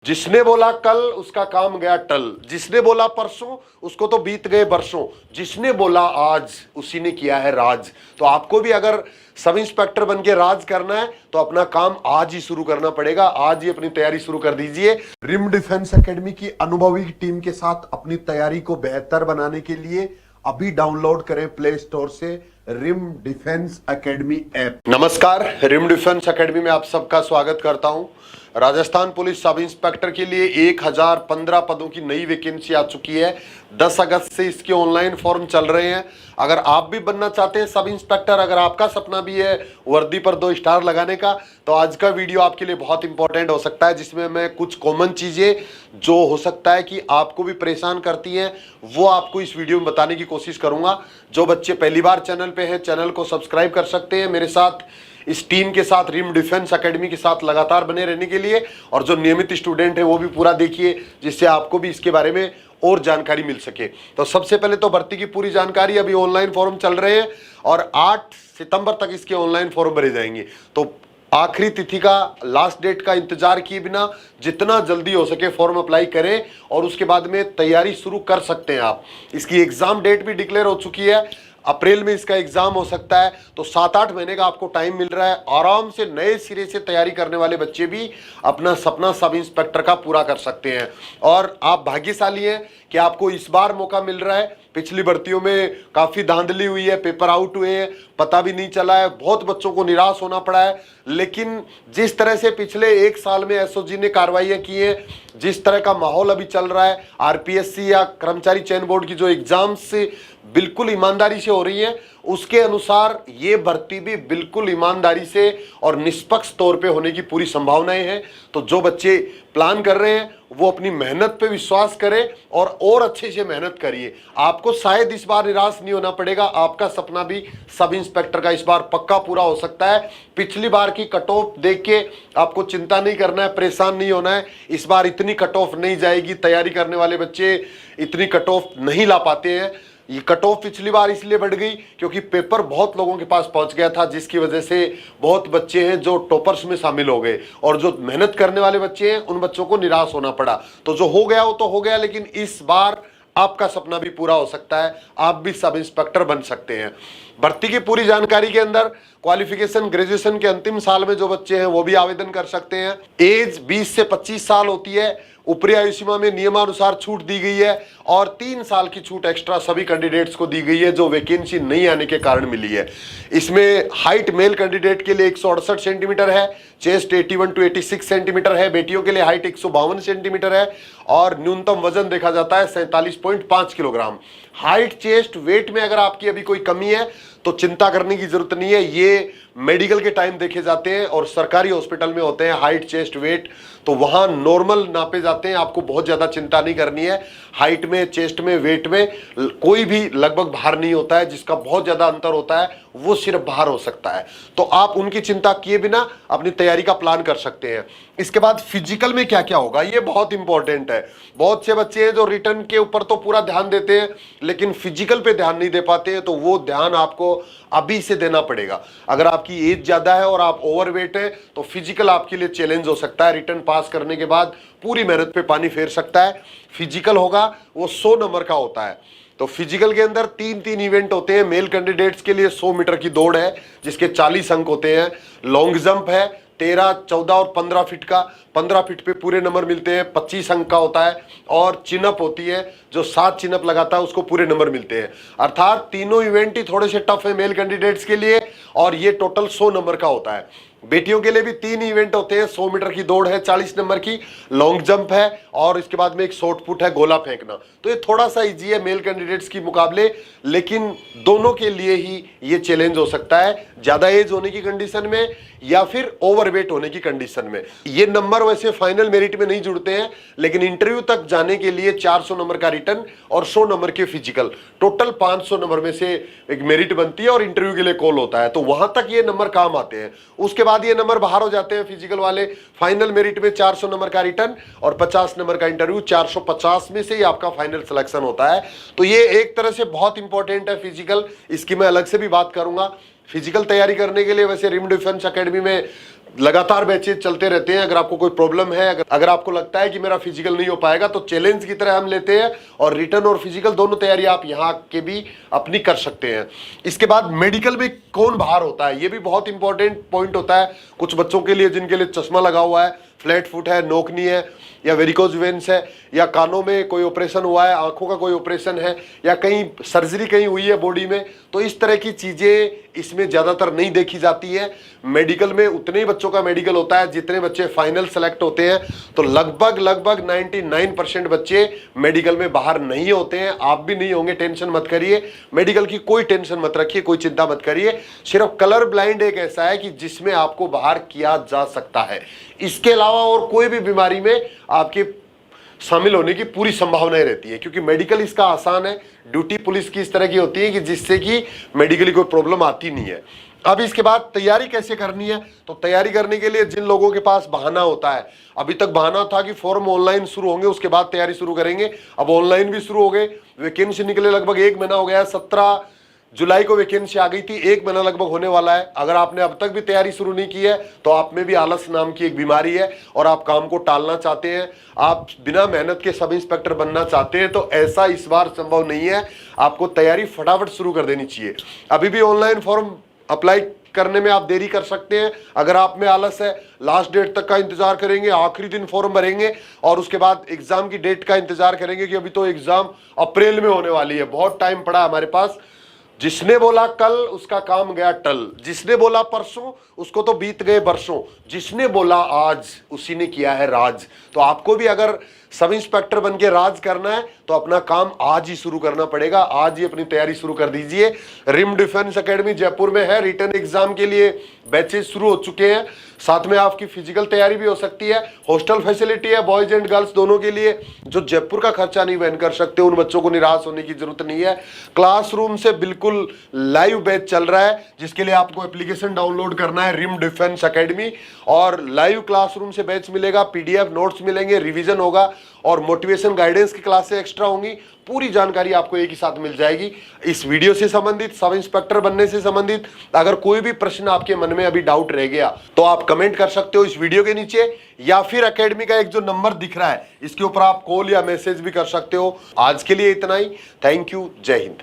जिसने बोला कल उसका काम गया टल, जिसने बोला परसों उसको तो बीत गए बरसों, जिसने बोला आज उसी ने किया है राज। तो आपको भी अगर सब इंस्पेक्टर बन के राज करना है तो अपना काम आज ही शुरू करना पड़ेगा। आज ही अपनी तैयारी शुरू कर दीजिए। रिम डिफेंस एकेडमी की अनुभवी टीम के साथ अपनी तैयारी को बेहतर बनाने के लिए अभी डाउनलोड करें प्ले स्टोर से रिम डिफेंस एकेडमी ऐप। नमस्कार, रिम डिफेंस एकेडमी में आप सबका स्वागत करता हूं। राजस्थान पुलिस सब इंस्पेक्टर के लिए 1015 पदों की नई वैकेंसी आ चुकी है। 10 अगस्त से इसके ऑनलाइन फॉर्म चल रहे हैं। अगर आप भी बनना चाहते हैं सब इंस्पेक्टर, अगर आपका सपना भी है वर्दी पर 2 स्टार लगाने का, तो आज का वीडियो आपके लिए बहुत इंपॉर्टेंट हो सकता है, जिसमें मैं कुछ कॉमन चीजें जो हो सकता है कि आपको भी परेशान करती हैं वो आपको इस वीडियो में बताने की कोशिश करूंगा। जो बच्चे पहली बार चैनल पे हैं, चैनल को सब्सक्राइब कर सकते हैं मेरे साथ, इस टीम के साथ, रिम डिफेंस एकेडमी के साथ लगातार बने रहने के लिए। और जो नियमित स्टूडेंट है वो भी पूरा देखिए, जिससे आपको भी इसके बारे में और जानकारी मिल सके। तो सबसे पहले तो भर्ती की पूरी जानकारी, अभी ऑनलाइन फॉर्म चल रहे हैं और 8 सितंबर तक इसके ऑनलाइन फॉर्म भरे जाएंगे। तो आखिरी तिथि का, लास्ट डेट का इंतजार किए बिना जितना जल्दी हो सके फॉर्म अप्लाई करें और उसके बाद में तैयारी शुरू कर सकते हैं आप। इसकी एग्जाम डेट भी डिक्लेयर हो चुकी है, अप्रैल में इसका एग्जाम हो सकता है। तो 7-8 महीने का आपको टाइम मिल रहा है। आराम से नए सिरे से तैयारी करने वाले बच्चे भी अपना सपना सब इंस्पेक्टर का पूरा कर सकते हैं। और आप भाग्यशाली हैं कि आपको इस बार मौका मिल रहा है। पिछली भर्तियों में काफी धांधली हुई है, पेपर आउट हुए हैं, पता भी नहीं चला है, बहुत बच्चों को निराश होना पड़ा है। लेकिन जिस तरह से पिछले 1 साल में एसओजी ने कार्रवाइयां की है, जिस तरह का माहौल अभी चल रहा है, आरपीएससी या कर्मचारी चयन बोर्ड की जो एग्जाम्स बिल्कुल ईमानदारी से हो रही है, उसके अनुसार ये भर्ती भी बिल्कुल ईमानदारी से और निष्पक्ष तौर पे होने की पूरी संभावनाएं हैं। तो जो बच्चे प्लान कर रहे हैं वो अपनी मेहनत पे विश्वास करें और अच्छे से मेहनत करिए। आपको शायद इस बार निराश नहीं होना पड़ेगा। आपका सपना भी सब इंस्पेक्टर का इस बार पक्का पूरा हो सकता है। पिछली बार की कट ऑफ देख के आपको चिंता नहीं करना है, परेशान नहीं होना है। इस बार इतनी कट ऑफ नहीं जाएगी। तैयारी करने वाले बच्चे इतनी कट ऑफ नहीं ला पाते हैं। ये कट ऑफ पिछली बार इसलिए बढ़ गई क्योंकि पेपर बहुत लोगों के पास पहुंच गया था, जिसकी वजह से बहुत बच्चे हैं जो टॉपर्स में शामिल हो गए और जो मेहनत करने वाले बच्चे हैं उन बच्चों को निराश होना पड़ा। तो जो हो गया वो तो हो गया, लेकिन इस बार आपका सपना भी पूरा हो सकता है। आप भी सब इंस्पेक्टर बन सकते हैं। भर्ती की पूरी जानकारी के अंदर क्वालिफिकेशन ग्रेजुएशन के अंतिम साल में जो बच्चे हैं वो भी आवेदन कर सकते हैं। एज 20 से 25 साल होती है। ऊपरी आयु सीमा में नियमानुसार छूट दी गई है और 3 साल की छूट एक्स्ट्रा सभी कैंडिडेट्स को दी गई है जो वैकेंसी नहीं आने के कारण मिली है। इसमें हाइट मेल कैंडिडेट के लिए 168 सेंटीमीटर है, चेस्ट 81 to 86 सेंटीमीटर है, बेटियों के लिए हाइट 152 सेंटीमीटर है और न्यूनतम वजन देखा जाता है 47.5 किलोग्राम। हाइट, चेस्ट, वेट में अगर आपकी अभी कोई कमी है तो चिंता करने की जरूरत नहीं है। ये मेडिकल के टाइम देखे जाते हैं और सरकारी हॉस्पिटल में होते हैं हाइट, चेस्ट, वेट, तो वहां नॉर्मल नापे जाते हैं। आपको बहुत ज्यादा चिंता नहीं करनी है। हाइट में, चेस्ट में, वेट में कोई भी लगभग भार नहीं होता है। जिसका बहुत ज्यादा अंतर होता है वो सिर्फ भार हो सकता है। तो आप उनकी चिंता किए बिना अपनी तैयारी का प्लान कर सकते हैं। इसके बाद फिजिकल में क्या क्या होगा, ये बहुत इंपॉर्टेंट है। बहुत से बच्चे हैं जो रिटर्न के ऊपर तो पूरा ध्यान देते हैं लेकिन फिजिकल पे ध्यान नहीं दे पाते हैं। तो वो ध्यान आपको अभी से देना पड़ेगा। अगर आपकी एज ज्यादा है और आप ओवरवेट है तो फिजिकल आपके लिए चैलेंज हो सकता है। रिटर्न पास करने के बाद पूरी मेहनत पे पानी फेर सकता है। फिजिकल होगा वो 100 नंबर का होता है। तो फिजिकल के अंदर 3 इवेंट होते हैं। मेल कैंडिडेट्स के लिए 100 मीटर की दौड़ है जिसके 40 अंक होते हैं। लॉन्ग जंप है 13, 14 और 15 फीट का। 15 फीट पे पूरे नंबर मिलते हैं, 25 अंक का होता है। और चिनअप होती है, जो 7 चिनअप लगाता है उसको पूरे नंबर मिलते हैं। अर्थात तीनों इवेंट ही थोड़े से टफ है मेल कैंडिडेट्स के लिए और ये टोटल 100 नंबर का होता है। बेटियों के लिए भी 3 इवेंट होते हैं। 100 मीटर की दौड़ है 40 नंबर की, लॉन्ग जंप है और इसके बाद में एक शॉर्ट पुट है, गोला फेंकना। तो ये थोड़ा सा इजी है मेल कैंडिडेट्स की मुकाबले, लेकिन दोनों के लिए ही ये चैलेंज हो सकता है, ज्यादा एज होने की कंडीशन में या फिर ओवरवेट होने की कंडीशन में। ये नंबर वैसे फाइनल मेरिट में नहीं जुड़ते हैं, लेकिन इंटरव्यू तक जाने के लिए 400 नंबर का रिटर्न और 100 नंबर के फिजिकल, टोटल 500 नंबर में से एक मेरिट बनती है और इंटरव्यू के लिए कॉल होता है। तो वहां तक ये नंबर काम आते हैं। उसके बाद ये नंबर बाहर हो जाते हैं फिजिकल वाले। फाइनल मेरिट में 400 नंबर का रिटर्न और 50 नंबर का इंटरव्यू। 450 में से ही आपका फाइनल सिलेक्शन होता है। तो ये एक तरह से बहुत इंपॉर्टेंट है फिजिकल। इसकी मैं अलग से भी बात करूंगा। फिजिकल तैयारी करने के लिए वैसे रिम डिफेंस एकेडमी में लगातार बैचेज चलते रहते हैं। अगर आपको कोई प्रॉब्लम है, अगर आपको लगता है कि मेरा फिजिकल नहीं हो पाएगा, तो चैलेंज की तरह हम लेते हैं और रिटर्न और फिजिकल दोनों तैयारी आप यहाँ के भी अपनी कर सकते हैं। इसके बाद मेडिकल में कौन बाहर होता है, ये भी बहुत इंपॉर्टेंट पॉइंट होता है कुछ बच्चों के लिए जिनके लिए चश्मा लगा हुआ है, फ्लैट फुट है, नोकनी है, या वेरिकोज वेन्स है, या कानों में कोई ऑपरेशन हुआ है, आंखों का कोई ऑपरेशन है, या कहीं सर्जरी कहीं हुई है बॉडी में, तो इस तरह की चीजें इसमें ज्यादातर नहीं देखी जाती है। मेडिकल में उतने ही बच्चों का मेडिकल होता है जितने बच्चे फाइनल सेलेक्ट होते हैं, तो लगभग 99% बच्चे मेडिकल में बाहर नहीं होते हैं। आप भी नहीं होंगे, टेंशन मत करिए, मेडिकल की कोई टेंशन मत रखिए, कोई चिंता मत करिए। सिर्फ कलर ब्लाइंड एक ऐसा है कि जिसमें आपको बाहर किया जा सकता है, इसके अलावा और कोई भी बीमारी में आपके शामिल होने की पूरी संभावनाएं रहती है, क्योंकि मेडिकल इसका आसान है। ड्यूटी पुलिस की इस तरह की होती है कि जिससे कि मेडिकली कोई प्रॉब्लम आती नहीं है। अब इसके बाद तैयारी कैसे करनी है, तो तैयारी करने के लिए जिन लोगों के पास बहाना होता है, अभी तक बहाना था कि फॉर्म ऑनलाइन शुरू होंगे उसके बाद तैयारी शुरू करेंगे, अब ऑनलाइन भी शुरू हो गए, वैकेंसी निकले लगभग 1 महीना हो गया, 17 जुलाई को वैकेंसी आ गई थी, 1 महीना लगभग होने वाला है। अगर आपने अब तक भी तैयारी शुरू नहीं की है तो आप में भी आलस नाम की एक बीमारी है और आप काम को टालना चाहते हैं, आप बिना मेहनत के सब इंस्पेक्टर बनना चाहते हैं, तो ऐसा इस बार संभव नहीं है। आपको तैयारी फटाफट शुरू कर देनी चाहिए। अभी भी ऑनलाइन फॉर्म अप्लाई करने में आप देरी कर सकते हैं। अगर आप में आलस है, लास्ट डेट तक का इंतजार करेंगे, आखिरी दिन फॉर्म भरेंगे और उसके बाद एग्जाम की डेट का इंतजार करेंगे कि अभी तो एग्जाम अप्रैल में होने वाली है, बहुत टाइम पड़ा हमारे पास। जिसने बोला कल उसका काम गया टल, जिसने बोला परसों उसको तो बीत गए बरसों, जिसने बोला आज उसी ने किया है राज। तो आपको भी अगर सब इंस्पेक्टर बन के राज करना है तो अपना काम आज ही शुरू करना पड़ेगा, आज ही अपनी तैयारी शुरू कर दीजिए। रिम डिफेंस एकेडमी जयपुर में है, रिटर्न एग्जाम के लिए बैचेस शुरू हो चुके हैं, साथ में आपकी फिजिकल तैयारी भी हो सकती है। हॉस्टल फैसिलिटी है बॉयज एंड गर्ल्स दोनों के लिए। जो जयपुर का खर्चा नहीं वहन कर सकते उन बच्चों को निराश होने की जरूरत नहीं है। क्लासरूम से बिल्कुल लाइव बैच चल रहा है, जिसके लिए आपको एप्लीकेशन डाउनलोड करना है, रिम डिफेंस एकेडमी, और लाइव क्लासरूम से बैच मिलेगा, पीडीएफ नोट्स मिलेंगे, रिवीजन होगा और मोटिवेशन गाइडेंस की क्लासें एक्स्ट्रा होंगी। पूरी जानकारी आपको एक ही साथ मिल जाएगी। इस वीडियो से संबंधित, सब इंस्पेक्टर बनने से संबंधित अगर कोई भी प्रश्न आपके मन में अभी डाउट रह गया तो आप कमेंट कर सकते हो इस वीडियो के नीचे, या फिर एकेडमी का एक जो नंबर दिख रहा है इसके ऊपर आप कॉल या मैसेज भी कर सकते हो। आज के लिए इतना ही। Thank you. जय हिंद।